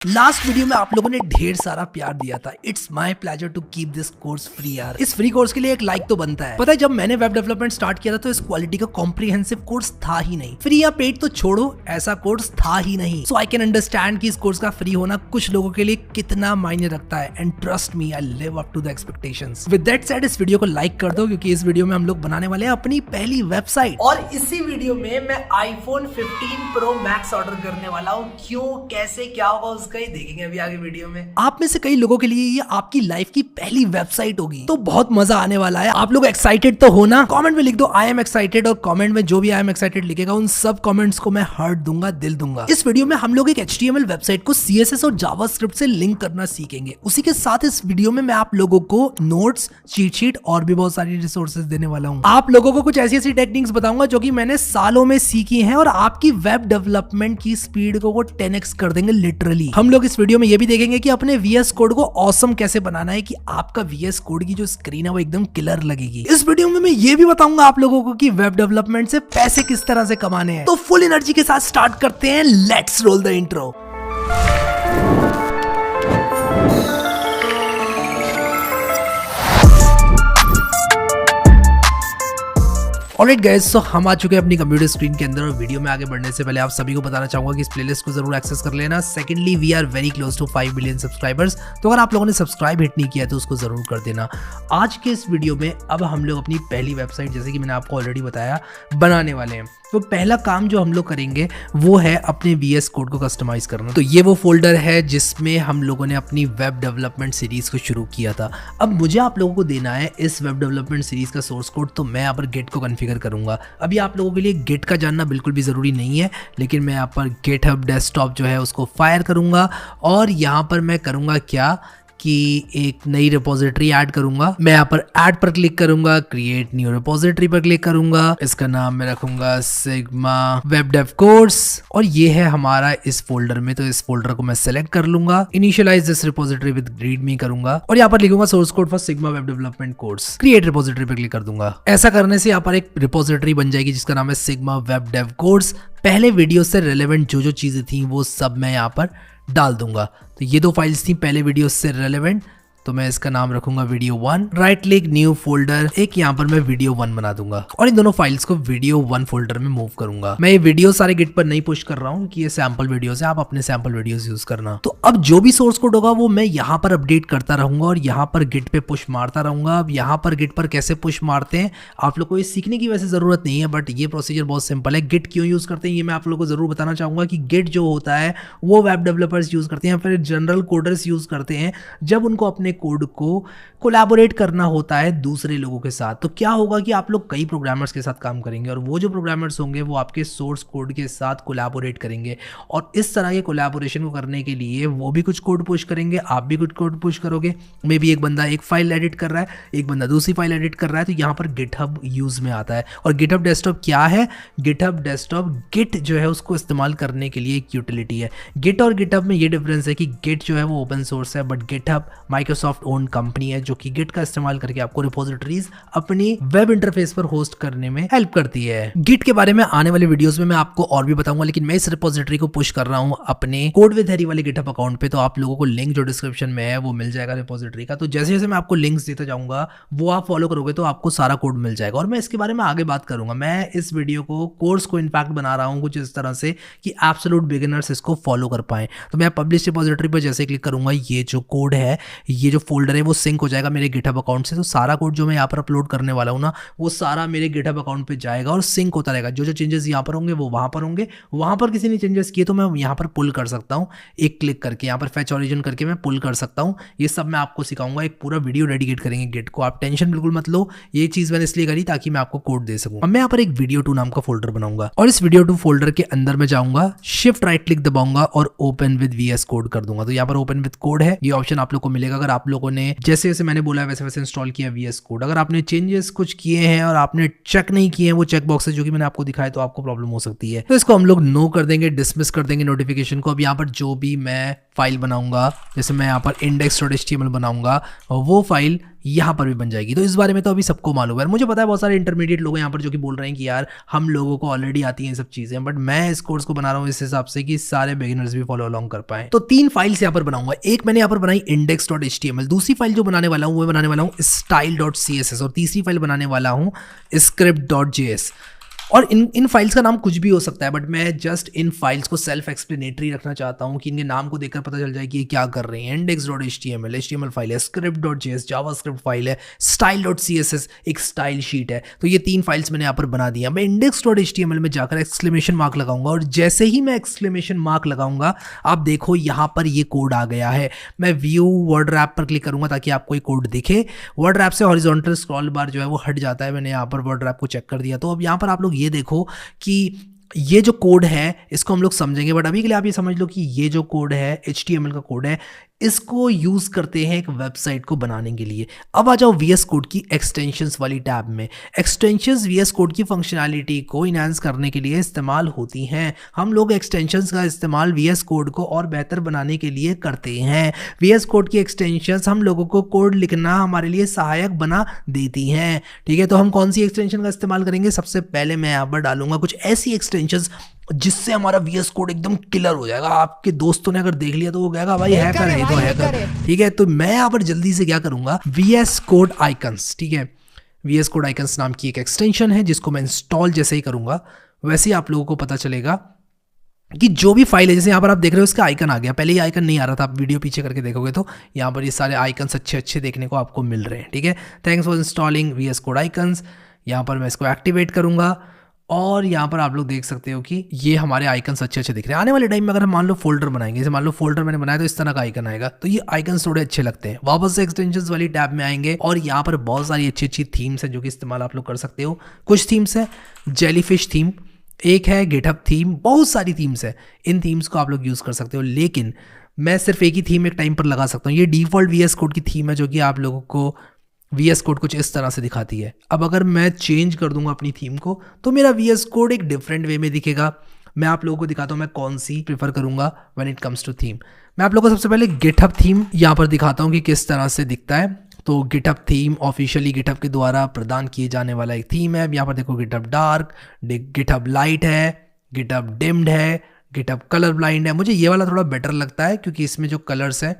Last video में आप लोगों ने ढेर सारा प्यार दिया था। It's my pleasure to keep this course free यार। इस फ्री कोर्स के लिए एक लाइक तो बनता है। पता है जब मैंने वेब डेवलपमेंट स्टार्ट किया था तो इस क्वालिटी का कॉम्प्रिहेंसिव कोर्स था ही नहीं। फ्री या पेड तो छोड़ो, ऐसा कोर्स था ही नहीं। सो आई कैन अंडरस्टैंड कि इस कोर्स का फ्री होना कुछ लोगों के लिए कितना मायने रखता है। And trust me, I live up to the expectations. With that said, इस वीडियो को लाइक कर दो क्योंकि इस वीडियो में हम लोग बनाने वाले हैं अपनी पहली वेबसाइट। और इसी वीडियो में मैं iPhone 15 Pro Max ऑर्डर करने वाला हूँ। क्यों, कैसे, क्या होगा उसका ही देखेंगे अभी आगे वीडियो में। आप में से कई लोगों के लिए ये आपकी लाइफ की पहली वेबसाइट होगी, तो बहुत मजा आने वाला है। आप लोग एक्साइटेड तो हो ना? कमेंट में लिख दो आई एम एक्साइटेड, और कमेंट में जो भी आई एम एक्साइटेड लिखेगा उन सब कमेंट्स को मैं हार्ट दूंगा, दिल दूंगा। इस वीडियो में हम लोग एक HTML वेबसाइट को CSS और जावास्क्रिप्ट से लिंक करना सीखेंगे। उसी के साथ इस वीडियो में मैं आप लोगों को नोट्स, चीट शीट और भी बहुत सारी रिसोर्सेज देने वाला हूँ। आप लोगों को कुछ ऐसी ऐसी टेक्निक्स बताऊंगा जो कि मैंने सालों में सीखी हैं और आपकी वेब डेवलपमेंट की स्पीड को 10x कर देंगे लिटरली। हम लोग इस वीडियो में ये भी देखेंगे कि अपने VS कोड को ऑसम कैसे बनाना है कि आपका VS कोड की जो स्क्रीन है वो एकदम किलर लगेगी। इस वीडियो में मैं ये भी बताऊंगा आप लोगों को कि वेब डेवलपमेंट से पैसे किस तरह से कमाने हैं। तो फुल एनर्जी के साथ स्टार्ट करते हैं। Let's roll the intro. Alright guys, तो हम आ चुके हैं अपनी कंप्यूटर स्क्रीन के अंदर और वीडियो में आगे बढ़ने से पहले आप सभी को बताना चाहूंगा कि इस प्लेलिस्ट को जरूर एक्सेस कर लेना। Secondly, we are very close to 5 billion subscribers, तो अगर आप लोगों ने सब्सक्राइब हिट नहीं किया है तो उसको जरूर कर देना। आज के इस वीडियो में अब हम लोग अपनी पहली वेबसाइट, जैसे कि मैंने आपको ऑलरेडी बताया, बनाने वाले हैं। तो पहला काम जो हम लोग करेंगे वो है अपने VS कोड को कस्टमाइज करना। तो ये वो फोल्डर है जिसमें हम लोगों ने अपनी वेब डेवलपमेंट सीरीज को शुरू किया था। अब मुझे आप लोगों को देना है इस वेब डेवलपमेंट सीरीज का सोर्स कोड, तो मैं यहाँ पर गेट को कॉन्फ़िगर करूंगा। अभी आप लोगों के लिए गेट का जानना बिल्कुल भी जरूरी नहीं है, लेकिन मैं यहाँ पर GitHub डेस्कटॉप जो है उसको फायर करूंगा और यहाँ पर मैं करूंगा क्या कि एक नई रिपोजिटरी ऐड करूंगा। मैं यहाँ पर ऐड पर क्लिक करूंगा, क्रिएट न्यू रिपोजिटरी पर क्लिक करूंगा। इसका नाम मैं रखूंगा सिग्मा वेब डेव कोर्स और ये है हमारा इस फोल्डर में। तो इस फोल्डर को मैं सेलेक्ट कर लूंगा, initialize this repository with readme करूंगा और यहाँ पर लिखूंगा source code for sigma web development course. Create repository पर क्लिक कर दूंगा। ऐसा करने से यहाँ पर एक रिपोजिटरी बन जाएगी जिसका नाम है सिग्मा वेब डेव कोर्स। पहले वीडियो से रिलेवेंट जो जो चीजें थी वो सब मैं यहाँ पर डाल दूंगा। तो ये दो फाइल्स थी पहले वीडियो से रिलेवेंट, तो मैं इसका नाम रखूंगा video 1। Right click, new folder, एक यहाँ पर मैं वीडियो 1 बना दूंगा और इन दोनों फाइल्स को वीडियो 1 फोल्डर में मूव करूंगा। मैं ये वीडियो सारे गिट पर नहीं पुश कर रहा हूँ कि ये सैंपल वीडियोस है, आप अपने सैंपल वीडियोस यूज करना। तो अब जो भी सोर्स कोड होगा वो मैं यहाँ पर अपडेट करता रहूंगा और यहाँ पर गिट पे पुश मारता रहूंगा। अब यहाँ पर गिट पर कैसे पुश मारते हैं आप लोग को ये सीखने की वैसे जरूरत नहीं है, बट ये प्रोसीजर बहुत सिंपल है। गिट क्यों यूज करते हैं ये मैं आप लोग को जरूर बताना चाहूंगा कि गिट जो होता है वो वेब डेवलपर्स यूज करते हैं, फिर जनरल कोडर्स यूज करते हैं जब उनको अपने कोड को कोलैबोरेट करना होता है दूसरे लोगों के साथ। तो क्या होगा कि आप लोग कई प्रोग्रामर्स के साथ काम करेंगे और वो जो प्रोग्रामर्स होंगे वो आपके सोर्स कोड के साथ कोलैबोरेट करेंगे और इस तरह के कोलैबोरेशन को करने के लिए वो भी कुछ कोड पुश करेंगे, आप भी कुछ कोड पुश करोगे। मे बी एक बंदा एक फाइल एडिट कर रहा है, एक बंदा दूसरी फाइल एडिट कर रहा है, तो यहाँ पर GitHub यूज में आता है। और GitHub डेस्कटॉप क्या है? GitHub डेस्कटॉप गिट जो है उसको इस्तेमाल करने के लिए एक यूटिलिटी है। गिट और GitHub में ये डिफरेंस है कि गिट जो है वो ओपन सोर्स है, but GitHub Microsoft own company है जो कि गिट का इस्तेमाल करके आपको रिपोजिटरीज अपनी वेब इंटरफेस पर होस्ट करने में हेल्प करती है। गिट के बारे में आने वाले वीडियोस में मैं आपको और भी बताऊंगा, लेकिन मैं इस रिपोजिटरी को पुश कर रहा हूं अपने कोड विद हैरी वाले GitHub अकाउंट पे। तो आप लोगों को लिंक जो डिस्क्रिप्शन में है वो मिल जाएगा रिपोजिटरी का। तो जैसे जैसे मैं आपको लिंक्स देता जाऊंगा वो आप फॉलो करोगे तो आपको सारा कोड मिल जाएगा और मैं इसके बारे में आगे बात करूंगा। मैं इस वीडियो को कोर्स को इनफैक्ट बना रहा हूँ कुछ इस तरह से कि एब्सोल्यूट बिगिनर्स इसको फॉलो कर पाए। तो मैं पब्लिश रिपोजिटरी पर जैसे क्लिक करूंगा, ये जो कोड है, ये जो फोल्डर है वो सिंक हो जाएगा मेरे GitHub अकाउंट से। तो सारा कोड जो मैं यहाँ पर अपलोड करने वाला हूँ ना वो सारा मेरे GitHub अकाउंट पे जाएगा और सिंक होता रहेगा। जो जो चेंजेस यहाँ पर होंगे वो वहाँ पर होंगे। वहाँ पर किसी ने चेंजेस किए तो मैं यहाँ पर पुल कर सकता हूँ, एक क्लिक करके यहाँ पर फेच ओरिजिन करके मैं पुल कर सकता हूँ। ये सब मैं आपको सिखाऊंगा, एक पूरा वीडियो डेडिकेट करेंगे गिट को। आप टेंशन बिल्कुल मत लो, ये चीज़ मैंने इसलिए करी ताकि मैं आपको कोड दे सकूँ। अब मैं यहाँ पर एक वीडियो 2 नाम का फोल्डर बनाऊंगा और इस वीडियो 2 फोल्डर के अंदर मैं जाऊंगा, शिफ्ट राइट क्लिक दबाऊंगा और ओपन विद VS कोड कर दूंगा। तो यहाँ पर ओपन विद कोड है, ये ऑप्शन आप लोग को मिलेगा अगर आप लोगों ने जैसे जैसे मैंने बोला वैसे वैसे इंस्टॉल किया VS कोड। अगर आपने चेंजेस कुछ किए हैं और आपने चेक नहीं किए हैं वो चेक बॉक्सेस जो कि मैंने आपको दिखाया तो आपको प्रॉब्लम हो सकती है। तो इसको हम लोग नो कर देंगे, डिसमिस कर देंगे नोटिफिकेशन को। अब यहाँ पर जो भी मैं फाइल बनाऊंगा, जैसे मैं यहाँ पर index.html बनाऊंगा और वो फाइल यहाँ पर भी बन जाएगी। तो इस बारे में तो अभी सबको मालूम है। मुझे पता है बहुत सारे इंटरमीडिएट लोग हैं यहाँ पर जो कि बोल रहे हैं कि यार हम लोगों को ऑलरेडी आती हैं सब चीज़ें, बट मैं इस कोर्स को बना रहा हूँ इस हिसाब से कि सारे बिगिनर्स भी फॉलो अलॉन्ग कर पाए। तो 3 फाइल्स यहाँ पर बनाऊंगा। एक मैंने यहाँ पर बनाई index.html, दूसरी फाइल जो बनाने वाला हूँ वो बनाने वाला हूँ style.css, और तीसरी फाइल बनाने वाला हूँ script.js। और इन फाइल्स का नाम कुछ भी हो सकता है, बट मैं जस्ट इन फाइल्स को सेल्फ एक्सप्लेनेटरी रखना चाहता हूँ कि इनके नाम को देखकर पता चल जाए कि ये क्या कर रही हैं। index.html HTML फाइल है, script.js जावास्क्रिप्ट फाइल है, style.css एक स्टाइल शीट है। तो ये 3 फाइल्स मैंने यहाँ पर बना दिया। मैं index.html में जाकर एक्सक्लेमेशन मार्क लगाऊंगा, और जैसे ही मैं एक्सक्लेमेशन मार्क लगाऊंगा आप देखो यहाँ पर ये कोड आ गया है। मैं व्यू वर्ड रैप पर क्लिक करूंगा ताकि आपको ये कोड दिखे। वर्ड रैप से हॉरिजॉन्टल स्क्रॉल बार जो है वो हट जाता है। मैंने यहाँ पर वर्ड रैप को चेक कर दिया। तो अब यहाँ पर आप लोग ये देखो कि ये जो कोड है इसको हम लोग समझेंगे, बट अभी के लिए आप ये समझ लो कि ये जो कोड है HTML का कोड है, इसको यूज करते हैं एक वेबसाइट को बनाने के लिए। अब आ जाओ VS कोड की एक्सटेंशंस वाली टैब में। एक्सटेंशंस VS कोड की फंक्शनैलिटी को इनहांस करने के लिए इस्तेमाल होती हैं। हम लोग एक्सटेंशंस का इस्तेमाल VS कोड को और बेहतर बनाने के लिए करते हैं। VS कोड की एक्सटेंशंस हम लोगों को कोड लिखना हमारे लिए सहायक बना देती हैं। ठीक है, तो हम कौन सी एक्सटेंशन का इस्तेमाल करेंगे? सबसे पहले मैं यहाँ पर डालूंगा कुछ ऐसी एक्सटेंशंस जिससे हमारा VS कोड एकदम किलर हो जाएगा। आपके दोस्तों ने अगर देख लिया तो वो कहेगा भाई हैकर है, तो हैकर है। ठीक है, तो मैं यहाँ पर जल्दी से क्या करूंगा, VS कोड आइकन्स, ठीक है, VS कोड आइकन्स नाम की एक एक्सटेंशन है जिसको मैं इंस्टॉल जैसे ही करूंगा वैसे ही आप लोगों को पता चलेगा कि जो भी फाइल है, जैसे यहाँ पर आप देख रहे हो इसका आइकन आ गया। पहले ये आइकन नहीं आ रहा था, आप वीडियो पीछे करके देखोगे तो यहाँ पर ये सारे आइकन्स अच्छे अच्छे देखने को आपको मिल रहे हैं। ठीक है, thanks for installing VS code icons. यहाँ पर मैं इसको एक्टिवेट करूंगा और यहाँ पर आप लोग देख सकते हो कि ये हमारे आइकन्स अच्छे अच्छे दिख रहे हैं। आने वाले टाइम में अगर हम मान लो फोल्डर बनाएंगे, जैसे मान लो फोल्डर मैंने बनाया तो इस तरह का आइकन आएगा, तो ये आइकन्स थोड़े अच्छे लगते हैं। वापस से एक्सटेंशंस वाली टैब में आएंगे और यहाँ पर बहुत सारी अच्छी अच्छी थीम्स हैं जो कि इस्तेमाल आप लोग कर सकते हो। कुछ थीम्स है जेलीफिश थीम, एक है गिटहब थीम, बहुत सारी थीम्स है। इन थीम्स को आप लोग यूज़ कर सकते हो, लेकिन मैं सिर्फ एक ही थीम एक टाइम पर लगा सकता हूँ। ये डिफ़ॉल्ट VS कोड की थीम है जो कि आप लोगों को VS कोड कुछ इस तरह से दिखाती है। अब अगर मैं चेंज कर दूंगा अपनी थीम को तो मेरा VS कोड एक डिफरेंट वे में दिखेगा। मैं आप लोगों को दिखाता हूँ मैं कौन सी प्रीफर करूंगा when it comes to theme. मैं आप लोगों को सबसे पहले गिटहब थीम यहाँ पर दिखाता हूँ कि किस तरह से दिखता है। तो गिटहब थीम ऑफिशियली गिटहब के द्वारा प्रदान किए जाने वाला एक थीम है। यहाँ पर देखो गिटहब डार्क, गिटहब लाइट है, गिटहब डिम्ड है, गिटहब कलर ब्लाइंड है। मुझे ये वाला थोड़ा बेटर लगता है क्योंकि इसमें जो कलर्स हैं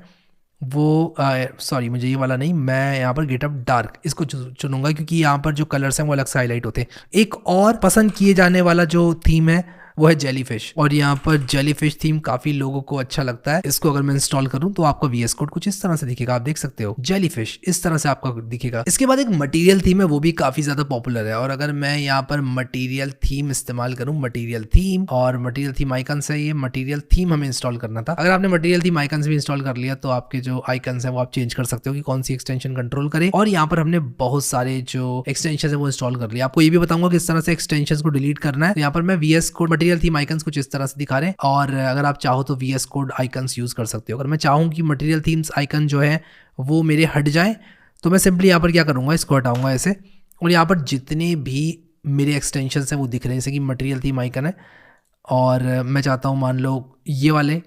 वो सॉरी मुझे ये वाला नहीं, मैं यहाँ पर गिटहब डार्क इसको चुनूंगा क्योंकि यहाँ पर जो कलर्स हैं वो अलग से हाईलाइट होते हैं। एक और पसंद किए जाने वाला जो थीम है वो है जेलीफिश, और यहाँ पर जेलीफिश थीम काफी लोगों को अच्छा लगता है। इसको अगर मैं इंस्टॉल करूँ तो आपका VS कोड कुछ इस तरह से दिखेगा, आप देख सकते हो जेलीफिश इस तरह से आपका दिखेगा। इसके बाद एक मटेरियल थीम है, वो भी काफी ज्यादा पॉपुलर है। और अगर मैं यहाँ पर मटेरियल थीम इस्तेमाल करूँ, मटेरियल थीम और मटेरियल थीम आइकन है, ये मटेरियल थीम हमें इंस्टॉल करना था। अगर आपने मटेरियल थीम आइकन भी इंस्टॉल कर लिया तो आपके जो आइकन है वो आप चेंज कर सकते हो कि कौन सी एक्सटेंशन कंट्रोल करे। और यहाँ पर हमने बहुत सारे जो एक्सटेंशन है वो इंस्टॉल कर लिया। आपको ये भी बताऊंगा किस तरह से एक्सटेंशन को डिलीट करना है। यहाँ पर मैं VS code material theme icons कुछ इस तरह से दिखा रहे हैं, और अगर आप चाहो तो VS कोड आइकन्स यूज कर सकते हो। अगर मैं चाहूँ कि मटेरियल थीम्स आइकन जो है वो मेरे हट जाए तो मैं सिंपली यहाँ पर क्या करूँगा, इसको हटाऊंगा ऐसे, और यहाँ पर जितने भी मेरे एक्सटेंशन हैं वो दिख रहे हैं, जैसे कि मटेरियल थीम आइकन है और मैं चाहता हूँ मान लो ये वाले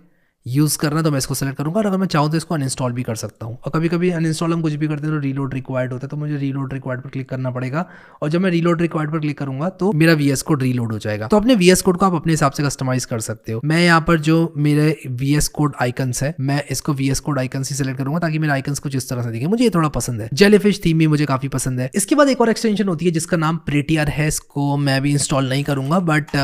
यूज़ करना तो मैं इसको सेलेक्ट करूँगा। और अगर मैं चाहूँ तो इसको अनइंस्टॉल भी कर सकता हूँ। और कभी कभी अनइंस्टॉल हम कुछ भी करते हैं तो रीलोड रिक्वायर्ड होता है, तो मुझे रीलोड रिक्वायर्ड पर क्लिक करना पड़ेगा। और जब मैं रीलोड रिक्वायर्ड पर क्लिक करूँगा तो मेरा VS कोड रीलोड हो जाएगा। तो अपने VS कोड को आप अपने हिसाब से कस्टमाइज कर सकते हो। मैं यहाँ पर जो मेरे VS कोड आइकन्स है मैं इसको VS कोड आइकन्स ही सेलेक्ट करूँगा ताकि मेरे आइकन्स कुछ इस तरह से दिखे। मुझे ये थोड़ा पसंद है। जेलीफिश थीम भी मुझे काफ़ी पसंद है। इसके बाद एक और एक्सटेंशन होती है जिसका नाम प्रेटियर है, इसको मैं भी इंस्टॉल नहीं करूँगा, बट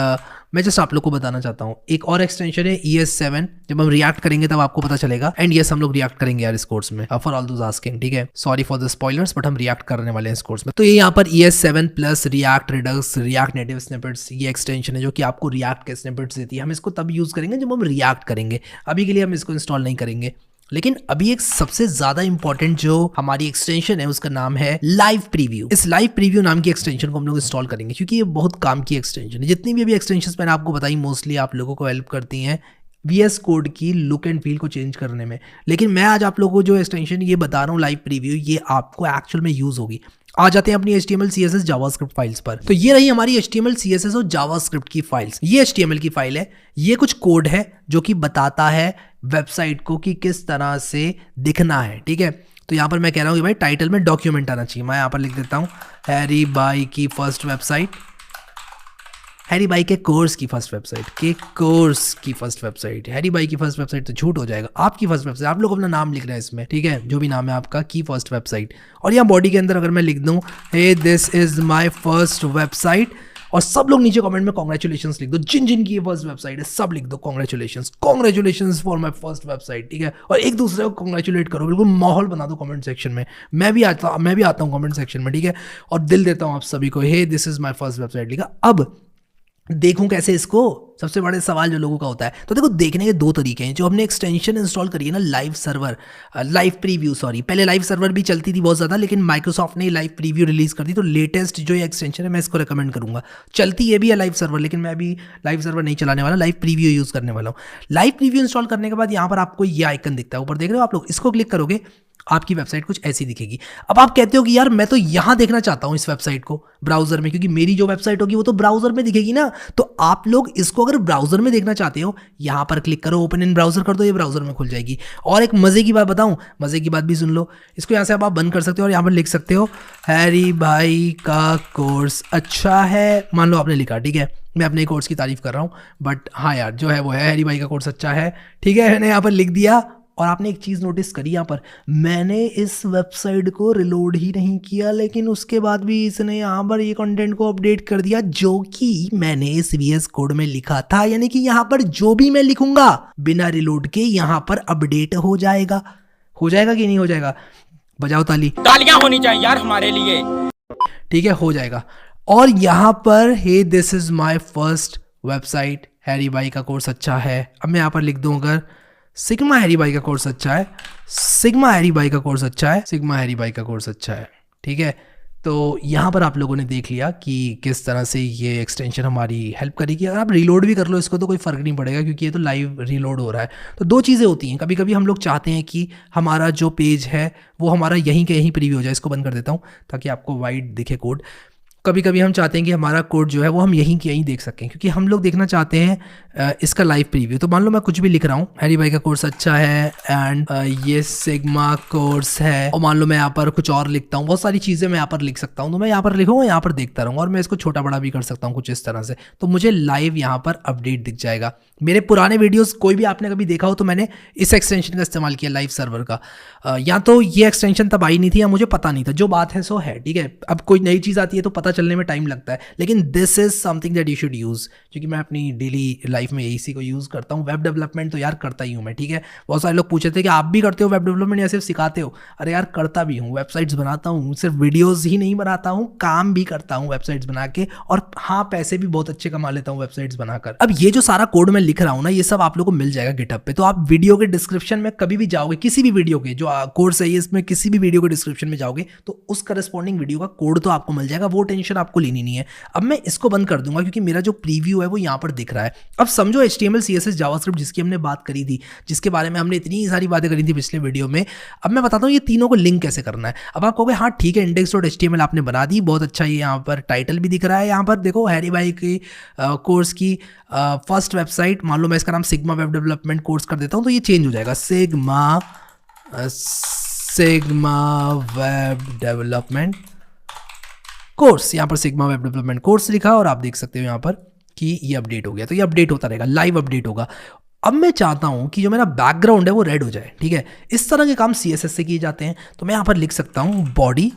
मैं जस्ट आप लोग को बताना चाहता हूँ। एक और एक्सटेंशन है ES7, जब हम रिएक्ट करेंगे तब आपको पता चलेगा। एंड यस हम लोग रिएक्ट करेंगे यार इस कोर्स में, फॉर ऑल दोस आस्किंग। ठीक है, sorry for the spoilers, but हम रिएक्ट करने वाले हैं इस कोर्स में। तो ये यहाँ पर ES7 plus react Redux react native snippets ये एक्सटेंशन है जो कि आपको रिएक्ट के स्निपेट्स देती है। हम इसको तब यूज करेंगे जब हम रिएक्ट करेंगे, अभी के लिए हम इसको इंस्टॉल नहीं करेंगे। लेकिन अभी एक सबसे ज्यादा इंपॉर्टेंट जो हमारी एक्सटेंशन है उसका नाम है लाइव प्रीव्यू। इस लाइव प्रीव्यू नाम की एक्सटेंशन को हम लोग इंस्टॉल करेंगे क्योंकि ये बहुत काम की एक्सटेंशन है। जितनी भी अभी एक्सटेंशंस मैंने आपको बताई मोस्टली आप लोगों को हेल्प करती हैं VS कोड की लुक एंड फील को चेंज करने में। लेकिन मैं आज आप लोगों को जो एक्सटेंशन ये बता रहा हूँ लाइव प्रीव्यू, ये आपको एक्चुअल में यूज होगी। आ जाते हैं अपनी HTML CSS जावास्क्रिप्ट फाइल्स पर। तो ये रही हमारी HTML CSS और जावास्क्रिप्ट की फाइल्स। ये HTML की फाइल है, ये कुछ कोड है जो कि बताता है वेबसाइट को कि किस तरह से दिखना है। ठीक है, तो यहाँ पर मैं कह रहा हूँ कि भाई टाइटल में डॉक्यूमेंट आना चाहिए। मैं यहाँ पर लिख देता हूँ हैरी बाई की फर्स्ट वेबसाइट, हैरी बाई के कोर्स की फर्स्ट वेबसाइट, के कोर्स की फर्स्ट वेबसाइट। हैरी बाई की फर्स्ट वेबसाइट तो झूठ हो जाएगा, आपकी फर्स्ट वेबसाइट, आप लोग अपना नाम लिख रहे हैं इसमें, ठीक है, जो भी नाम है आपका, की फर्स्ट वेबसाइट। और यहाँ बॉडी के अंदर अगर मैं लिख दूँ hey this is my first website, और सब लोग नीचे कमेंट में कॉन्ग्रेचुलेशंस लिख दो, जिन जिन की ये फर्स्ट वेबसाइट है सब लिख दो congratulations for my first website, ठीक है। और एक दूसरे को कॉन्ग्रेचुलेट करो, बिल्कुल माहौल बना दो कमेंट सेक्शन में। मैं भी आता हूँ कमेंट सेक्शन में, ठीक है, और दिल देता हूँ आप सभी को, hey this is my first website लिखा। अब देखूं कैसे इसको, सबसे बड़े सवाल जो लोगों का होता है। तो देखो देखने के दो तरीके हैं। जो हमने एक्सटेंशन इंस्टॉल करी है ना, live server, live preview, sorry, पहले लाइव सर्वर भी चलती थी बहुत ज़्यादा, लेकिन माइक्रोसॉफ्ट ने लाइव प्रीव्यू रिलीज कर दी। तो लेटेस्ट जो ये एक्सटेंशन है मैं इसको रिकमेंड करूंगा। चलती ये भी है लाइव सर्वर, लेकिन मैं अभी लाइव सर्वर नहीं चलाने वाला, लाइव प्रीव्यू यूज़ करने वाला हूँ। लाइव प्रीव्यू इंस्टॉल करने के बाद यहाँ पर आपको ये आइकन दिखता है ऊपर, देख रहे हो आप लोग, इसको क्लिक करोगे आपकी वेबसाइट कुछ ऐसी दिखेगी। अब आप कहते हो कि यार मैं तो यहाँ देखना चाहता हूँ इस वेबसाइट को ब्राउजर में, क्योंकि मेरी जो वेबसाइट होगी वो तो ब्राउजर में दिखेगी ना। तो आप लोग इसको अगर ब्राउजर में देखना चाहते हो, यहाँ पर क्लिक करो, ओपन इन ब्राउजर कर दो, ये ब्राउजर में खुल जाएगी। और एक मजे की बात बताऊँ, मजे की बात भी सुन लो, इसको यहाँ से आप बंद कर सकते हो और यहाँ पर लिख सकते हो हैरी भाई का कोर्स अच्छा है, मान लो आपने लिखा, ठीक है। मैं अपने कोर्स की तारीफ कर रहा हूँ, बट हाँ यार जो है वो है, हैरी भाई का कोर्स अच्छा है, ठीक है, मैंने यहाँ पर लिख दिया। और आपने एक चीज़ नोटिस करी यहाँ पर, मैंने इस वेबसाइट को रिलोड ही नहीं किया, लेकिन उसके बाद भी इसने यहाँ पर ये कंटेंट को अपडेट कर दिया, जो कि मैंने इस VS कोड में लिखा था। यानी कि यहाँ पर जो भी मैं लिखूंगा बिना रिलोड के यहाँ पर अपडेट हो जाएगा। हो जाएगा कि नहीं हो जाएगा? बजाओ ताली, तालियां होनी चाहिए यार हमारे लिए, ठीक है, हो जाएगा। और यहाँ पर hey this is my first website, Harry भाई का कोर्स अच्छा है। अब मैं यहाँ पर लिख दूँ अगर सिग्मा हैरी भाई का कोर्स अच्छा है, सिग्मा हैरी भाई का कोर्स अच्छा है, सिग्मा हैरी भाई का कोर्स अच्छा है, ठीक है। तो यहाँ पर आप लोगों ने देख लिया कि किस तरह से ये एक्सटेंशन हमारी हेल्प करेगी। अगर आप रीलोड भी कर लो इसको तो कोई फ़र्क नहीं पड़ेगा, क्योंकि ये तो लाइव रीलोड हो रहा है। तो दो चीज़ें होती हैं, कभी कभी हम लोग चाहते हैं कि हमारा जो पेज है वो हमारा यहीं के यहीं प्रीव्यू हो जाए। इसको बंद कर देता हूँ ताकि आपको वाइड दिखे कोड। कभी कभी हम चाहते हैं कि हमारा कोड जो है वो हम यहीं के यहीं देख सकें, क्योंकि हम लोग देखना चाहते हैं इसका लाइव प्रीव्यू। तो मान लो मैं कुछ भी लिख रहा हूँ, हैरी भाई का कोर्स अच्छा है एंड ये सिग्मा कोर्स है, और मान लो मैं यहाँ पर कुछ और लिखता हूँ, बहुत सारी चीज़ें मैं यहाँ पर लिख सकता हूँ। तो मैं यहाँ पर लिखूँगा, यहाँ पर देखता रहूँगा, और मैं इसको छोटा बड़ा भी कर सकता हूँ कुछ इस तरह से। तो मुझे लाइव यहाँ पर अपडेट दिख जाएगा। मेरे पुराने वीडियोस कोई भी आपने कभी देखा हो तो मैंने इस एक्सटेंशन का इस्तेमाल किया, लाइव सर्वर का। या तो ये एक्सटेंशन तब आई नहीं थी या मुझे पता नहीं था, जो बात है सो है, ठीक है। अब कोई नई चीज़ आती है तो पता चलने में टाइम लगता है, लेकिन this is something that you should use, क्योंकि मैं अपनी डेली लाइफ में इसी को यूज़ करता हूँ। वेब डेवलपमेंट तो यार करता ही हूँ मैं, ठीक है। बहुत सारे लोग पूछे थे कि आप भी करते हो वेब डेवलपमेंट या सिर्फ सिखाते हो? अरे यार करता भी हूँ, वेबसाइट्स बनाता हूँ, सिर्फ वीडियोज़ ही नहीं बनाता हूँ, काम भी करता हूँ वेबसाइट्स बना के, और हाँ पैसे भी बहुत अच्छे कमा लेता हूँ वेबसाइट्स बनाकर। अब ये जो सारा कोड मैं लिख रहा हूँ ना, ये सब आप लोगों को मिल जाएगा गिटहब पे। तो आप वीडियो के डिस्क्रिप्शन में कभी भी जाओगे, किसी भी वीडियो के जो कोर्स है इसमें किसी भी वीडियो के डिस्क्रिप्शन में जाओगे तो उस करस्पॉन्डिंग वीडियो का कोड तो आपको मिल जाएगा, वो टेंशन आपको लेनी नहीं है। अब मैं इसको बंद कर दूंगा क्योंकि मेरा जो प्रीव्यू है वो यहाँ पर दिख रहा है। अब समझो HTML CSS जावास्क्रिप्ट जिसकी हमने बात करी थी, जिसके बारे में हमने इतनी सारी बातें करी थी पिछले वीडियो में, अब मैं बताता हूँ ये तीनों को लिंक कैसे करना है। अब आप कहोगे हाँ ठीक है, index.html आपने बना दी, बहुत अच्छा, ये यहाँ पर टाइटल भी दिख रहा है। यहाँ पर देखो हैरी भाई की कोर्स की फर्स्ट वेबसाइट, मान लो मैं इसका नाम सिग्मा वेब डेवलपमेंट कोर्स कर देता हूँ तो ये चेंज हो जाएगा, सिग्मा वेब डेवलपमेंट कोर्स। यहाँ पर सिग्मा वेब डेवलपमेंट कोर्स लिखा और आप देख सकते हो यहाँ पर कि ये अपडेट हो गया। तो ये अपडेट होता रहेगा, लाइव अपडेट होगा। अब मैं चाहता हूँ कि जो मेरा बैकग्राउंड है वो रेड हो जाए, ठीक है। इस तरह के काम CSS से किए जाते हैं। तो मैं यहाँ पर लिख सकता हूँ बॉडी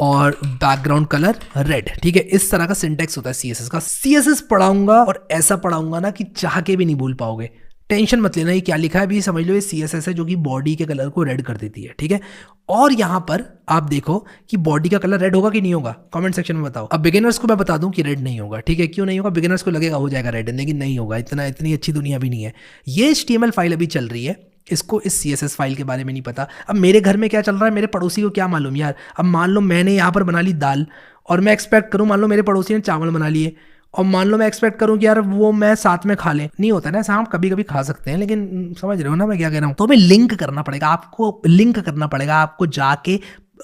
और बैकग्राउंड कलर रेड, ठीक है। इस तरह का सिंटेक्स होता है CSS का। CSS पढ़ाऊंगा और ऐसा पढ़ाऊंगा ना कि चाह के भी नहीं भूल पाओगे। टेंशन मत लेना ये क्या लिखा है अभी, समझ लो ये CSS है जो कि बॉडी के कलर को रेड कर देती है, ठीक है। और यहाँ पर आप देखो कि बॉडी का कलर रेड होगा कि नहीं होगा, कमेंट सेक्शन में बताओ। अब बिगिनर्स को मैं बता दूं कि रेड नहीं होगा, ठीक है। क्यों नहीं होगा? बिगिनर्स को लगेगा हो जाएगा रेड, लेकिन नहीं होगा। इतनी अच्छी दुनिया भी नहीं है। ये HTML फाइल अभी चल रही है, इसको इस CSS फाइल के बारे में नहीं पता। अब मेरे घर में क्या चल रहा है, मेरे पड़ोसी को क्या मालूम यार। अब मान लो मैंने यहाँ पर बना ली दाल और मैं एक्सपेक्ट करूँ, मान लो मेरे पड़ोसी ने चावल बना लिए और मान लो मैं एक्सपेक्ट करूं कि यार वो मैं साथ में खा लें, नहीं होता ना ऐसा। हम कभी कभी खा सकते हैं, लेकिन समझ रहे हो ना मैं क्या कह रहा हूं। तो हमें लिंक करना पड़ेगा, आपको लिंक करना पड़ेगा, आपको जाके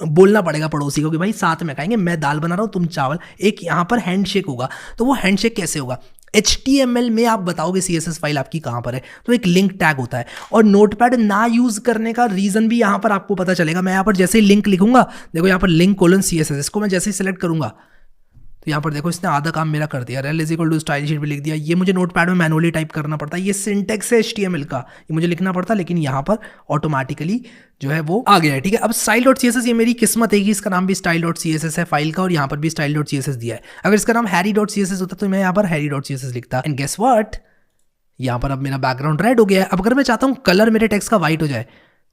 बोलना पड़ेगा पड़ोसी को कि भाई साथ में खाएंगे, मैं दाल बना रहा हूं तुम चावल। एक यहाँ पर हैंडशेक होगा। तो वो हैंडशेक कैसे होगा? HTML में आप बताओगे CSS फाइल आपकी कहाँ पर है, तो एक लिंक टैग होता है। और नोटपैड ना यूज करने का रीजन भी यहाँ पर आपको पता चलेगा। मैं यहाँ पर जैसे ही लिंक लिखूंगा, देखो यहाँ पर लिंक कोलन CSS, इसको मैं जैसे ही सेलेक्ट करूंगा तो यहाँ पर देखो इसने आधा काम मेरा कर दिया। rel = स्टाइल शीट भी लिख दिया। ये मुझे नोटपैड में मैनुअली टाइप करना पड़ता है, ये सिंटेक्स है HTML का, ये मुझे लिखना पड़ता, लेकिन यहाँ पर ऑटोमेटिकली जो है वो आ गया है। ठीक है, अब style.css, ये मेरी किस्मत है कि इसका नाम भी style.css है फाइल का, और यहाँ पर भी style.css दिया है। अगर इसका नाम harry.css होता तो मैं यहाँ पर harry.css लिखता। एंड गेस व्हाट, यहाँ पर अब मेरा बैकग्राउंड रेड हो गया है। अब अगर मैं चाहता हूँ कलर मेरे टेक्स्ट का वाइट हो जाए,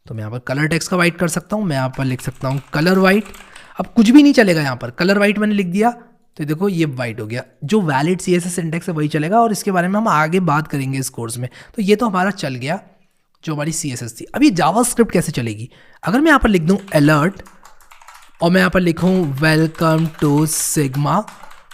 तो मैं यहाँ पर कलर टेक्स्ट का वाइट कर सकता हूँ। मैं यहाँ पर लिख सकता हूँ कलर वाइट। अब कुछ भी नहीं चलेगा, यहाँ पर कलर वाइट मैंने लिख दिया तो देखो ये वाइट हो गया। जो वैलिड CSS सिंटेक्स है वही चलेगा, और इसके बारे में हम आगे बात करेंगे इस कोर्स में। तो ये तो हमारा चल गया जो हमारी CSS थी। अब ये जावास्क्रिप्ट कैसे चलेगी? अगर मैं यहाँ पर लिख दूँ अलर्ट और मैं यहाँ पर लिखूँ welcome to sigma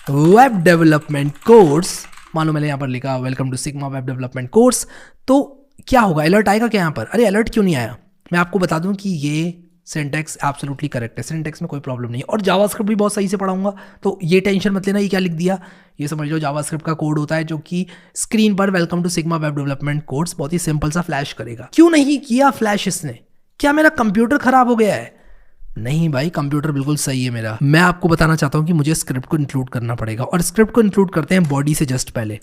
web development course, मान लो मैंने यहाँ पर लिखा welcome to sigma web development course, तो क्या होगा? अलर्ट आएगा क्या यहाँ पर? अरे अलर्ट क्यों नहीं आया? मैं आपको बता दूं कि ये सिंटेक्स एब्सोल्युटली करेक्ट है, सिंटेक्स में कोई प्रॉब्लम नहीं है, और जावास्क्रिप्ट भी बहुत सही से पढ़ाऊंगा, तो ये टेंशन मत लेना। ये क्या लिख दिया, ये समझ लो जावास्क्रिप्ट का कोड होता है जो कि स्क्रीन पर welcome to sigma web development course बहुत ही सिंपल सा फ्लैश करेगा। क्यों नहीं किया फ्लैश इसने? क्या मेरा कंप्यूटर खराब हो गया है? नहीं भाई, कंप्यूटर बिल्कुल सही है मेरा। मैं आपको बताना चाहता हूँ कि मुझे स्क्रिप्ट को इंक्लूड करना पड़ेगा, और स्क्रिप्ट को इंक्लूड करते हैं बॉडी से जस्ट पहले।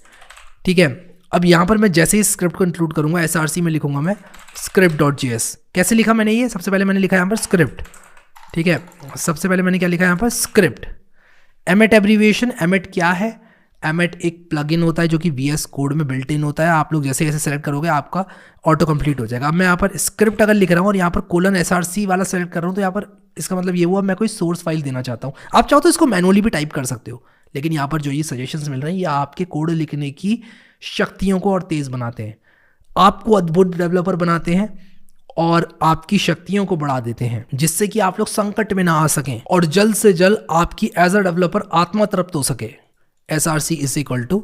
ठीक है, अब यहाँ पर मैं जैसे ही स्क्रिप्ट को इंक्लूड करूँगा, SRC में लिखूंगा मैं script.js। कैसे लिखा मैंने? ये सबसे पहले मैंने लिखा यहाँ पर स्क्रिप्ट। ठीक है, सबसे पहले मैंने क्या लिखा यहाँ पर? स्क्रिप्ट। एमेट एब्रीविएशन। एमेट क्या है? एमेट एक प्लगइन होता है जो कि VS कोड में बिल्ट इन होता है। आप लोग जैसे ऐसे सेलेक्ट करोगे आपका ऑटो कंप्लीट हो जाएगा। अब मैं यहाँ पर स्क्रिप्ट अगर लिख रहा हूँ और यहाँ पर कोलन SRC वाला सेलेक्ट कर रहा हूँ, तो यहाँ पर इसका मतलब ये हुआ मैं कोई सोर्स फाइल देना चाहता हूँ। आप चाहो तो इसको मैनुअली भी टाइप कर सकते हो, लेकिन यहाँ पर जो ये सजेशंस मिल रहे हैं ये आपके कोड लिखने की शक्तियों को और तेज बनाते हैं, आपको अद्भुत डेवलपर बनाते हैं और आपकी शक्तियों को बढ़ा देते हैं, जिससे कि आप लोग संकट में ना आ सकें और जल्द से जल्द आपकी एज अ डेवलपर आत्मा तृप्त हो सके। SRC =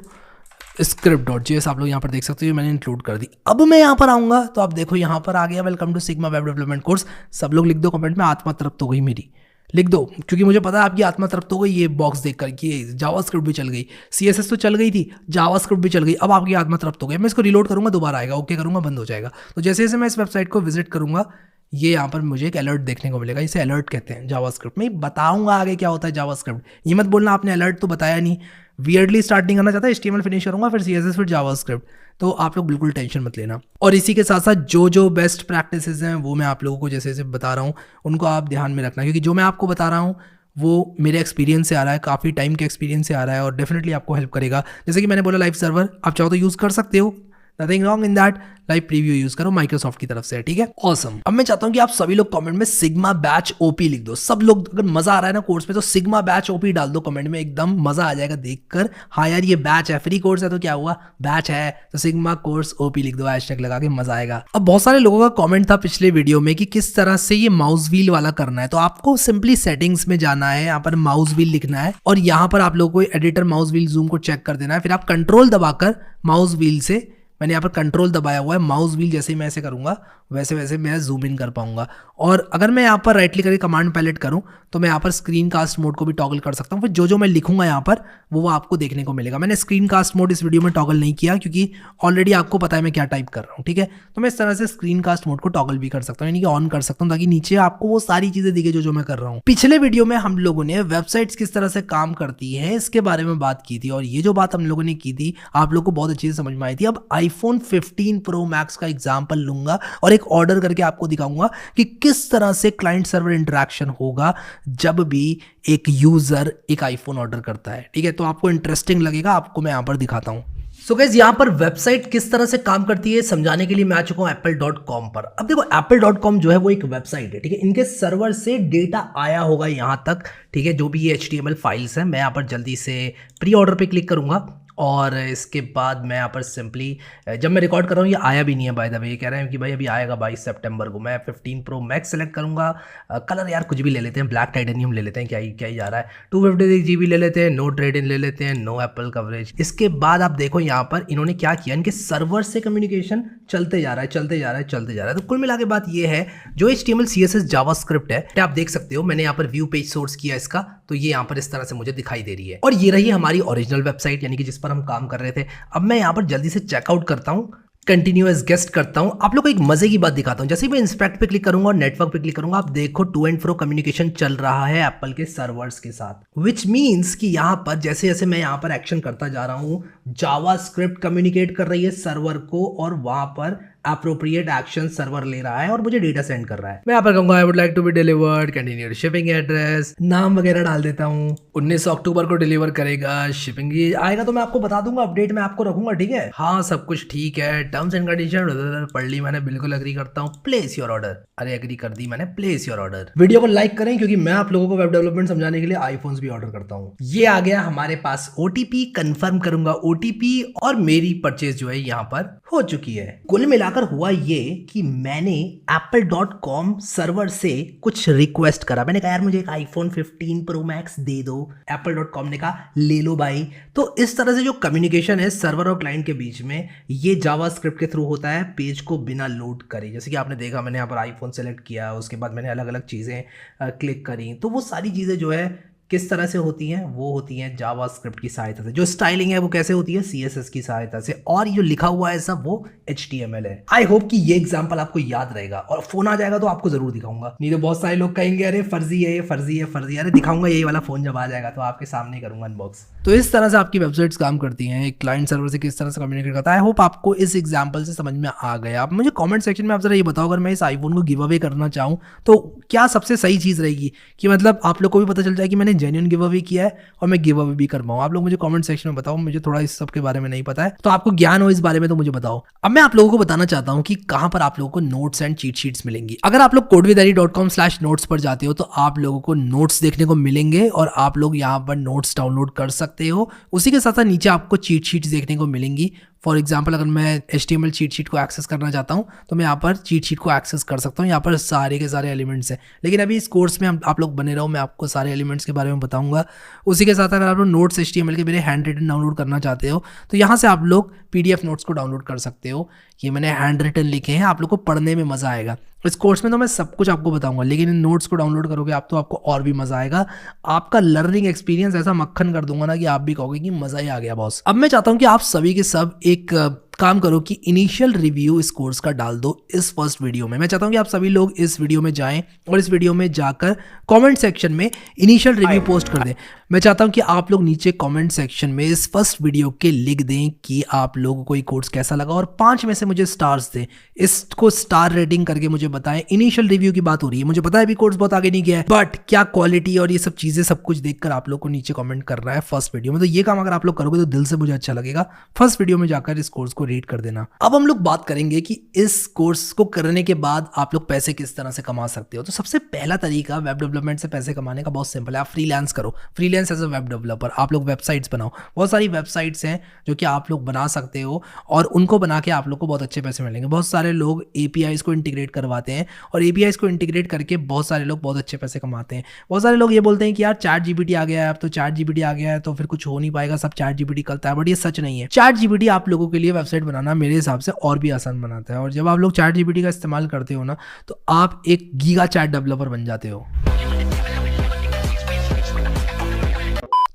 script.js आप लोग यहाँ पर देख सकते हो, मैंने इंक्लूड कर दी। अब मैं यहाँ पर आऊँगा तो आप देखो यहाँ पर आ गया welcome to sigma web development course. सब लोग लिख दो कमेंट में आत्मा तृप्त हो गई मेरी, लिख दो, क्योंकि मुझे पता है आपकी आत्मा तृप्त हो गई ये बॉक्स देखकर कि जावास्क्रिप्ट भी चल गई, CSS तो चल गई थी, जावास्क्रिप्ट भी चल गई, अब आपकी आत्मा तृप्त हो गई। मैं इसको रिलोड करूँगा, दोबारा आएगा, ओके करूँगा, बंद हो जाएगा। तो जैसे जैसे मैं इस वेबसाइट को विजिट करूँगा, ये यहाँ पर मुझे एक अलर्ट देखने को मिलेगा। इसे अलर्ट कहते हैं जावास्क्रिप्ट में। बताऊंगा आगे क्या होता है जावास्क्रिप्ट। ये मत बोलना आपने अलर्ट तो बताया नहीं, वियर्डली स्टार्ट नहीं करना चाहता, HTML फिनिश करूंगा, फिर CSS, फिर जावास्क्रिप्ट। तो आप लोग बिल्कुल टेंशन मत लेना। और इसी के साथ साथ जो बेस्ट प्रैक्टिसेस हैं वो मैं आप लोगों को जैसे जैसे बता रहा हूँ उनको आप ध्यान में रखना, क्योंकि जो मैं आपको बता रहा हूँ वो मेरे एक्सपीरियंस से आ रहा है, काफ़ी टाइम के एक्सपीरियंस से आ रहा है, और डेफिनेटली आपको हेल्प करेगा। जैसे कि मैंने बोला लाइव सर्वर आप चाहो तो यूज़ कर सकते हो, nothing wrong in that. Live preview use करो, माइक्रोसॉफ्ट की तरफ से है, ठीक है, ऑसम। अब मैं चाहता हूं कि आप सभी लोग कमेंट में सिग्मा बैच ओपी लिख दो। सब लोग, अगर मजा आ रहा है ना कोर्स में तो सिग्मा बैच ओपी डाल दो कमेंट में, एकदम मजा आ जाएगा देखकर। हाँ यार ये बैच है, फ्री कोर्स है तो क्या हुआ, बैच है तो सिग्मा कोर्स ओपी लिख दो, हैशटैग लगा के, मजा आएगा। अब बहुत सारे लोगों का कमेंट था पिछले वीडियो में कि किस तरह से ये माउस व्हील वाला करना है, तो आपको सिंपली सेटिंग्स में जाना है, यहाँ पर माउस व्हील लिखना है और यहाँ पर आप लोगों को एडिटर माउस व्हील जूम को चेक कर देना है। फिर आप कंट्रोल दबाकर माउस व्हील से, मैंने यहाँ पर कंट्रोल दबाया हुआ है, माउस व्हील जैसे ही मैं ऐसे करूँगा वैसे वैसे मैं जूम इन कर पाऊंगा। और अगर मैं यहाँ पर राइट क्लिक करके कमांड पैलेट करूँ तो मैं यहाँ पर स्क्रीन कास्ट मोड को भी टॉगल कर सकता हूँ। फिर जो मैं लिखूंगा यहाँ पर वो आपको देखने को मिलेगा। मैंने स्क्रीन कास्ट मोड इस वीडियो में टॉगल नहीं किया क्योंकि ऑलरेडी आपको पता है मैं क्या टाइप कर रहा हूँ, ठीक है। तो मैं इस तरह से स्क्रीन कास्ट मोड को टॉगल भी कर सकता हूँ, यानी कि ऑन कर सकता हूँ, ताकि नीचे आपको वो सारी चीजें दिखे जो मैं कर रहा हूँ। पिछले वीडियो में हम लोगों ने वेबसाइट्स किस तरह से काम करती है इसके बारे में बात की थी, और ये जो बात हम लोगों ने की थी आप लोग को बहुत अच्छी से समझ में आई थी। अब iPhone 15 Pro Max का एग्जाम्पल लूंगा और एक ऑर्डर करके आपको दिखाऊंगा कि किस तरह से क्लाइंट सर्वर इंटरेक्शन होगा जब भी एक यूजर एक आईफोन ऑर्डर करता है, ठीक है। तो आपको इंटरेस्टिंग लगेगा, आपको मैं यहां पर दिखाता हूं। सो गाइस, यहाँ पर वेबसाइट किस तरह से काम करती है समझाने के लिए मैं आ चुका हूँ apple.com पर। अब देखो apple.com जो है वो एक वेबसाइट है, ठीक है। इनके सर्वर से डेटा आया होगा यहाँ तक, ठीक है, जो भी ये HTML फाइल्स हैं। मैं यहाँ पर जल्दी से प्री ऑर्डर पे क्लिक करूंगा और इसके बाद मैं यहाँ पर सिंपली, जब मैं रिकॉर्ड कर रहा हूँ ये आया भी नहीं है बाय द वे, ये कह रहे हैं कि भाई अभी आएगा 22 सितंबर को। मैं 15 Pro Max सेलेक्ट करूँगा, कलर यार कुछ भी ले लेते हैं, ब्लैक टाइटेनियम ले लेते हैं, क्या ही जा रहा है, 256 GB ले लेते हैं, नो ट्रेड इन ले लेते हैं, नो एप्पल कवरेज। इसके बाद आप देखो यहाँ पर इन्होंने क्या किया, इनके सर्वर से कम्युनिकेशन चलते जा रहा है। तो कुल मिला के बात ये है, जो HTML CSS जावास्क्रिप्ट है आप देख सकते हो, मैंने यहाँ पर व्यू पेज सोर्स किया इसका, तो ये यहाँ पर इस तरह से मुझे दिखाई दे रही है। और ये रही हमारी ओरिजिनल वेबसाइट, यानी कि जिस पर हम काम कर रहे थे। अब मैं यहाँ पर जल्दी से चेकआउट करता हूँ, कंटिन्यू एज गेस्ट करता हूं। आप लोग को एक मजे की बात दिखाता हूं। जैसे ही मैं इंस्पेक्ट पे क्लिक करूंगा और नेटवर्क पे क्लिक करूंगा, आप देखो टू एंड फ्रो कम्युनिकेशन चल रहा है एप्पल के सर्वर्स के साथ, विच मीन्स कि यहां पर जैसे जैसे मैं यहां पर एक्शन करता जा रहा हूं, जावास्क्रिप्ट कम्युनिकेट कर रही है सर्वर को और वहां पर अप्रोप्रिएट एक्शन सर्वर ले रहा है और मुझे डेटा सेंड कर रहा है। मैं यहाँ पर कहूंगा I would like to be delivered, continue shipping address, नाम वगैरह डाल देता हूँ। 19 अक्टूबर को डिलीवर करेगा, शिपिंग आएगा तो मैं आपको बता दूंगा, अपडेट में आपको रखूंगा, ठीक है। हाँ सब कुछ ठीक है, टर्म्स एंड कंडीशन पढ़ ली मैंने, बिल्कुल एग्री करता हूँ, प्लेस योर ऑर्डर। अरे एग्री कर दी मैंने, प्लेस योर ऑर्डर। वीडियो को लाइक करें क्योंकि मैं आप लोगों को वेब डेवलपमेंट समझाने के लिए आईफोन्स भी ऑर्डर करता हूँ। ये आ गया हमारे पास ओटीपी, कंफर्म करूंगा ओटीपी और मेरी परचेज जो है यहाँ पर हो चुकी है। कुल मिलाकर हुआ ये कि मैंने apple.com सर्वर से कुछ रिक्वेस्ट करा। मैंने कहा यार मुझे एक iPhone 15 Pro Max दे दो। apple.com ने कहा ले लो भाई। तो इस तरह से जो कम्युनिकेशन है सर्वर और क्लाइंट के बीच में, ये जावास्क्रिप्ट के थ्रू होता है, पेज को बिना लोड करे। जैसे कि आपने देखा मैंने यहाँ पर आईफोन सेलेक्ट किया, उसके बाद मैंने अलग अलग चीज़ें क्लिक करी, तो वो सारी चीज़ें जो है किस तरह से होती हैं, वो होती हैं जावास्क्रिप्ट की सहायता से। जो स्टाइलिंग है वो कैसे होती है, CSS की सहायता से, और जो लिखा हुआ है सब वो HTML है। आई होप कि ये एग्जांपल आपको याद रहेगा, और फोन आ जाएगा तो आपको जरूर दिखाऊंगा। नहीं तो बहुत सारे लोग कहेंगे अरे फर्जी है, ये फर्जी है, फर्जी है। अरे दिखाऊंगा यही वाला फोन जब आ जाएगा तो आपके सामने करूंगा अनबॉक्स। तो इस तरह से आपकी वेबसाइट्स काम करती हैं, एक क्लाइंट सर्वर से किस तरह से कम्युनिकेट करता है। आई होप आपको इस एग्जाम्पल से समझ में आ गया। आप मुझे कॉमेंट सेक्शन में आप जरा ये बताओ, अगर मैं इस आईफोन को गिव अवे करना चाहूँ तो क्या सबसे सही चीज़ रहेगी, कि मतलब आप लोग को भी पता चल जाए कि मैंने जेन्युइन गिव अवे किया है और मैं गिव अवे भी कर पाऊँ। आप लोग मुझे कमेंट सेक्शन में बताओ, मुझे थोड़ा इस सब के बारे में नहीं पता है, तो आपको ज्ञान हो इस बारे में तो मुझे बताओ। अब मैं आप लोगों को बताना चाहता हूं कि कहां पर आप लोगों को नोट्स एंड चीट शीट्स मिलेंगी। अगर आप लोग codewithari.com/notes पर जाते हो तो आप लोगों को नोट्स देखने को मिलेंगे और आप लोग यहां पर नोट्स डाउनलोड कर सकते हो। उसी के साथ साथ नीचे आपको चीट शीट्स देखने को मिलेंगी। फॉर एग्जाम्पल अगर मैं HTML चीट शीट को एक्सेस करना चाहता हूँ तो मैं यहाँ पर चीट शीट को एक्सेस कर सकता हूँ। यहाँ पर सारे के सारे एलिमेंट्स हैं, लेकिन अभी इस कोर्स में आप लोग बने रहो, मैं आपको सारे एलिमेंट्स के बारे में बताऊंगा। उसी के साथ अगर आप लोग नोट्स HTML के मेरे हैंड रिटन डाउनलोड करना चाहते हो तो यहाँ से आप लोग PDF नोट्स को डाउनलोड कर सकते हो। ये मैंने हैंड रिटन लिखे हैं, आप लोग को पढ़ने में मज़ा आएगा। इस कोर्स में तो मैं सब कुछ आपको बताऊंगा, लेकिन इन नोट्स को डाउनलोड करोगे आप तो आपको और भी मज़ा आएगा। आपका लर्निंग एक्सपीरियंस ऐसा मक्खन कर दूंगा ना कि आप भी कहोगे कि मज़ा ही आ गया बॉस। अब मैं चाहता हूँ कि आप सभी के सब एक काम करो कि इनिशियल रिव्यू इस कोर्स का डाल दो इस फर्स्ट वीडियो में। मैं चाहता हूँ कि आप सभी लोग इस वीडियो में जाएं और इस वीडियो में जाकर कमेंट सेक्शन में इनिशियल रिव्यू पोस्ट कर दें। मैं चाहता हूँ कि आप लोग नीचे कमेंट सेक्शन में इस फर्स्ट वीडियो के लिख दें कि आप लोगों को ये कोर्स कैसा लगा और 5 में से मुझे स्टार्स दें। इसको स्टार रेटिंग करके मुझे बताएं। इनिशियल रिव्यू की बात हो रही है, मुझे पता है अभी कोर्स बहुत आगे नहीं गया है, बट क्या क्वालिटी और ये सब चीज़ें सब कुछ देखकर आप लोग को नीचे कमेंट करना है फर्स्ट वीडियो में। तो ये काम अगर आप लोग करोगे तो दिल से मुझे अच्छा लगेगा। फर्स्ट वीडियो में जाकर इस कोर्स को रेट कर देना। अब हम लोग बात करेंगे कि इस कोर्स को करने के बाद आप लोग पैसे किस तरह से कमा सकते हो। तो सबसे पहला तरीका वेब डेवलपमेंट से पैसे कमाने का बहुत सिंपल है। आप फ्रीलांस करो, freelance as a web developer. आप लोग वेबसाइट्स बनाओ, बहुत सारी वेबसाइट्स हैं जो कि आप लोग बना सकते हो और उनको बना के आप लोग को बहुत अच्छे पैसे मिलेंगे। बहुत सारे लोग APIs को इंटीग्रेट करवाते हैं और APIs को इंटीग्रेट करके बहुत सारे लोग बहुत अच्छे पैसे कमाते हैं। बहुत सारे लोग ये बोलते हैं कि यार ChatGPT आ गया है, अब तो ChatGPT आ गया है तो फिर कुछ हो नहीं पाएगा, सब ChatGPT करता है, बट ये सच नहीं है। ChatGPT आप लोगों के लिए वेबसाइट बनाना मेरे हिसाब से और भी आसान बनाता है। और जब आप लोग ChatGPT का इस्तेमाल करते हो ना तो आप एक गीगा चैट डेवलपर बन जाते हो।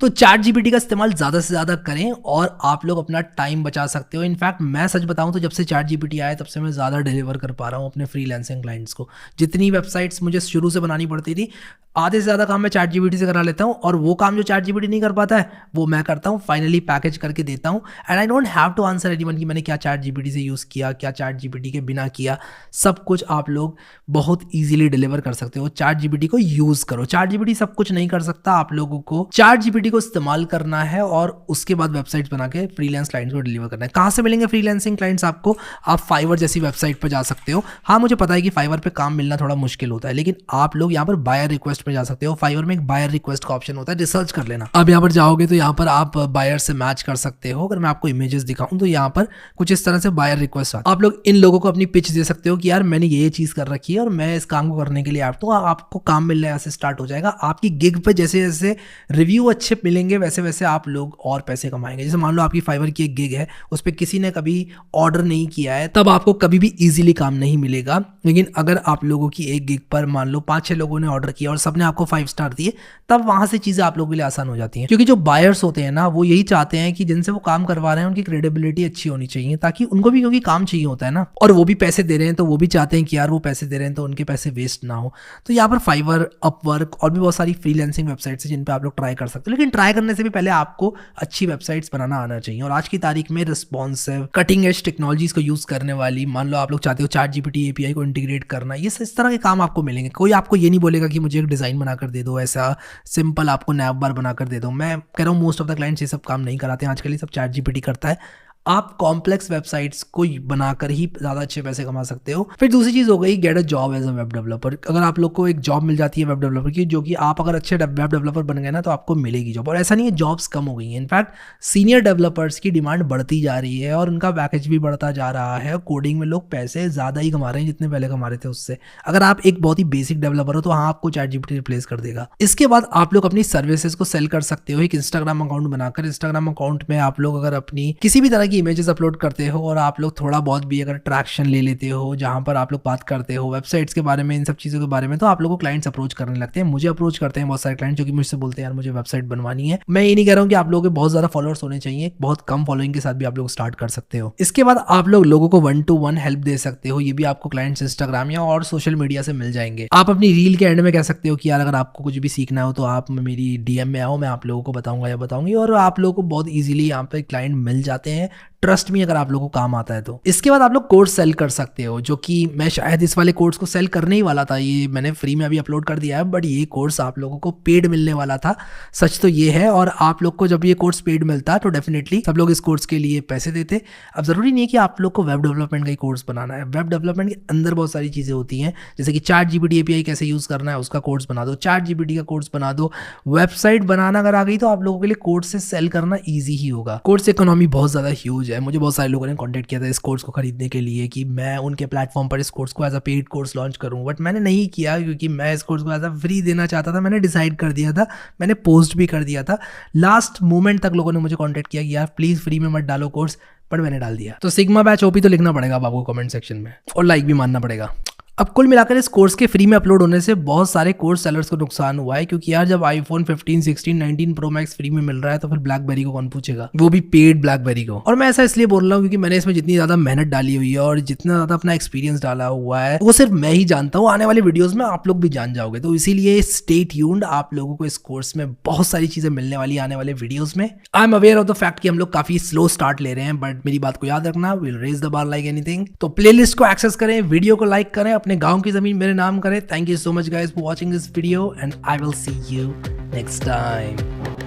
तो ChatGPT का इस्तेमाल ज़्यादा से ज़्यादा करें और आप लोग अपना टाइम बचा सकते हो। इनफैक्ट मैं सच बताऊं तो जब से ChatGPT आया तब से मैं ज़्यादा डिलीवर कर पा रहा हूं अपने फ्रीलांसिंग क्लाइंट्स को। जितनी वेबसाइट्स मुझे शुरू से बनानी पड़ती थी, आधे से ज़्यादा काम मैं ChatGPT से करा लेता हूं और वो काम जो ChatGPT नहीं कर पाता है वो मैं करता हूं, फाइनली पैकेज करके देता हूं। And I don't have to answer anyone कि मैंने क्या ChatGPT से यूज़ किया, क्या ChatGPT के बिना किया। सब कुछ आप लोग बहुत ईजिली डिलीवर कर सकते हो। ChatGPT को यूज़ करो। ChatGPT सब कुछ नहीं कर सकता, आप लोगों को ChatGPT को इस्तेमाल करना है और उसके बाद वेबसाइट्स बना के फ्रीलांस क्लाइंट्स को डिलीवर करना है। कहाँ से मिलेंगे फ्रीलांसिंग क्लाइंट्स आपको? आप फाइवर जैसी वेबसाइट पर जा सकते हो। हाँ मुझे पता है कि फाइवर पे काम मिलना थोड़ा मुश्किल होता है, लेकिन आप लोग यहाँ पर बायर रिक्वेस्ट पे जा सकते हो। फाइवर में एक बायर रिक्वेस्ट का ऑप्शन होता है, रिसर्च कर लेना। अब यहाँ पर जाओगे तो यहाँ पर आप बायर से मैच कर सकते हो। अगर मैं आपको इमेजेस दिखाऊं तो यहाँ पर कुछ इस तरह से बायर रिक्वेस्ट आता है। आप लोग इन लोगों को अपनी पिच दे सकते हो कि यार मैंने ये चीज़ कर रखी है और मैं इस काम को करने के लिए आप तो आपको काम मिलना ऐसे स्टार्ट हो जाएगा। आपकी गिग पे जैसे जैसे रिव्यू अच्छे मेंबरशिप मिलेंगे वैसे वैसे आप लोग और पैसे कमाएंगे। जैसे मान लो आपकी फाइवर की एक गिग है, उस पर किसी ने कभी ऑर्डर नहीं किया है, तब आपको कभी भी इजीली काम नहीं मिलेगा। लेकिन अगर आप लोगों की एक गिग पर मान लो 5-6 लोगों ने ऑर्डर किया और सबने आपको 5 स्टार दिए, तब वहां से चीजें आप लोगों के लिए आसान हो जाती हैं। क्योंकि जो बायर्स होते हैं ना, वो यही चाहते हैं कि जिनसे वो काम करवा रहे हैं उनकी क्रेडिबिलिटी अच्छी होनी चाहिए, ताकि उनको भी, क्योंकि काम चाहिए होता है ना, और वो भी पैसे दे रहे हैं तो वो भी चाहते हैं कि यार वो पैसे दे रहे हैं तो उनके पैसे वेस्ट ना हो। तो यहाँ पर फाइवर, अपवर्क और भी बहुत सारी फ्रीलांसिंग वेबसाइट्स हैं जिन पे आप लोग ट्राई कर सकते हो। लेकिन ट्राई करने से भी पहले आपको अच्छी वेबसाइट्स बनाना आना चाहिए। और आज की तारीख में रिस्पॉन्सिव कटिंग एज टेक्नोलॉजीज को यूज करने वाली, मान लो आप लोग चाहते हो ChatGPT API को इंटीग्रेट करना, ये इस तरह के काम आपको मिलेंगे। कोई आपको ये नहीं बोलेगा कि मुझे एक डिजाइन बनाकर दे दो, ऐसा सिंपल आपको नैप बार बनाकर दे दो। मैं कह रहा हूँ मोस्ट ऑफ द क्लाइंट्स ये सब काम नहीं कराते हैं आजकल, ये सब ChatGPT करता है। आप कॉम्प्लेक्स वेबसाइट्स को बनाकर ही ज़्यादा अच्छे पैसे कमा सकते हो। फिर दूसरी चीज़ हो गई get a job as a web developer. अगर आप लोग को एक जॉब मिल जाती है वेब डेवलपर की, जो कि आप अगर अच्छे वेब डेवलपर बन गए ना तो आपको मिलेगी जॉब। और ऐसा नहीं है जॉब्स कम हो गई हैं, इनफैक्ट सीनियर डेवलपर्स की डिमांड बढ़ती जा रही है और उनका पैकेज भी बढ़ता जा रहा है। कोडिंग में लोग पैसे ज़्यादा ही कमा रहे हैं जितने पहले कमा रहे थे उससे। अगर आप एक बहुत ही बेसिक डेवलपर हो तो हाँ, आपको ChatGPT रिप्लेस कर देगा। इसके बाद आप लोग अपनी सर्विसेज को सेल कर सकते हो एक इंस्टाग्राम अकाउंट बनाकर। इंस्टाग्राम अकाउंट में आप लोग अगर अपनी किसी भी तरह की इमेजेस अपलोड करते हो और आप लोग थोड़ा बहुत भी अगर ट्रैक्शन ले लेते हो, जहां पर आप लोग बात करते हो वेबसाइट्स के बारे में, इन सब चीज़ों के बारे में, तो आप लोगों को क्लाइंट्स अप्रोच करने लगते हैं। मुझे अप्रोच करते हैं बहुत सारे क्लाइंट जो कि मुझसे बोलते हैं यार मुझे वेबसाइट बनवानी है। मैं ये नहीं कह रहा हूँ कि आप लोगों के बहुत ज़्यादा फॉलोअर्स होने चाहिए, बहुत कम फॉलोइंग के साथ भी आप लोग स्टार्ट कर सकते हो। इसके बाद आप लोग लोगों को 1-to-1 हेल्प दे सकते हो। ये भी आपको क्लाइंट्स इंस्टाग्राम या और सोशल मीडिया से मिल जाएंगे। आप अपनी रील के एंड में कह सकते हो कि यार अगर आपको कुछ भी सीखना हो तो आप मेरी DM में आओ, मैं आप लोगों को बताऊंगा या बताऊंगी। और आप लोगों को बहुत ईजिली यहाँ पे क्लाइंट मिल जाते हैं, ट्रस्ट में, अगर आप लोगों को काम आता है तो। इसके बाद आप लोग कोर्स सेल कर सकते हो, जो कि मैं शायद इस वाले कोर्स को सेल करने ही वाला था। ये मैंने फ्री में अभी अपलोड कर दिया है, बट ये कोर्स आप लोगों को पेड मिलने वाला था, सच तो ये है। और आप लोग को जब ये कोर्स पेड मिलता है तो डेफिनेटली सब लोग इस कोर्स के लिए पैसे देते। अब जरूरी नहीं है कि आप लोग को वेब डेवलपमेंट का ही कोर्स बनाना है। वेब डेवलपमेंट के अंदर बहुत सारी चीजें होती हैं, जैसे कि ChatGPT API कैसे यूज करना है उसका कोर्स बना दो, ChatGPT का कोर्स बना दो। वेबसाइट बनाना अगर आ गई तो आप लोगों के लिए कोर्स से सेल करना ईजी ही होगा। कोर्स इकोनॉमी बहुत ज्यादा ह्यूज है। मुझे बहुत सारे लोगों ने कॉन्टेक्ट किया था इस कोर्स को खरीदने के लिए कि मैं उनके प्लेटफॉर्म पर इस कोर्स को as a paid course launch करूं, बट मैंने नहीं किया क्योंकि मैं इस कोर्स को एज अ फ्री देना चाहता था। मैंने डिसाइड कर दिया था, मैंने पोस्ट भी कर दिया था। लास्ट मोमेंट तक लोगों ने मुझे कॉन्टेक्ट किया कि यार प्लीज फ्री में मत डालो कोर्स, पर मैंने डाल दिया। तो सिग्मा बैच OP तो लिखना पड़ेगा अब आपको कमेंट सेक्शन में, और लाइक भी मानना पड़ेगा। अब कुल मिलाकर इस कोर्स के फ्री में अपलोड होने से बहुत सारे कोर्स सेलर्स को नुकसान हुआ है, क्योंकि यार जब आईफोन 15, 16, 19 प्रो मैक्स फ्री में मिल रहा है तो फिर ब्लैकबेरी को कौन पूछेगा, वो भी पेड ब्लैकबेरी को। और मैं ऐसा इसलिए बोल रहा हूँ क्योंकि मैंने इसमें जितनी ज्यादा मेहनत डाली हुई है और जितना ज्यादा अपना एक्सपीरियंस डाला हुआ है वो सिर्फ मैं ही जानता हूँ। आने वाले वीडियोस में आप लोग भी जान जाओगे, तो इसीलिए स्टे ट्यून्ड। आप लोगों को इस कोर्स में बहुत सारी चीजें मिलने वाली आने वाले वीडियोस में। I am aware of the fact कि हम लोग काफी स्लो स्टार्ट ले रहे हैं, बट मेरी बात को याद रखना, will raise the bar like anything. तो प्लेलिस्ट को एक्सेस करें, वीडियो को लाइक करें, अपने गांव की जमीन मेरे नाम करें। Thank you so much guys for watching this video and I will see you next time.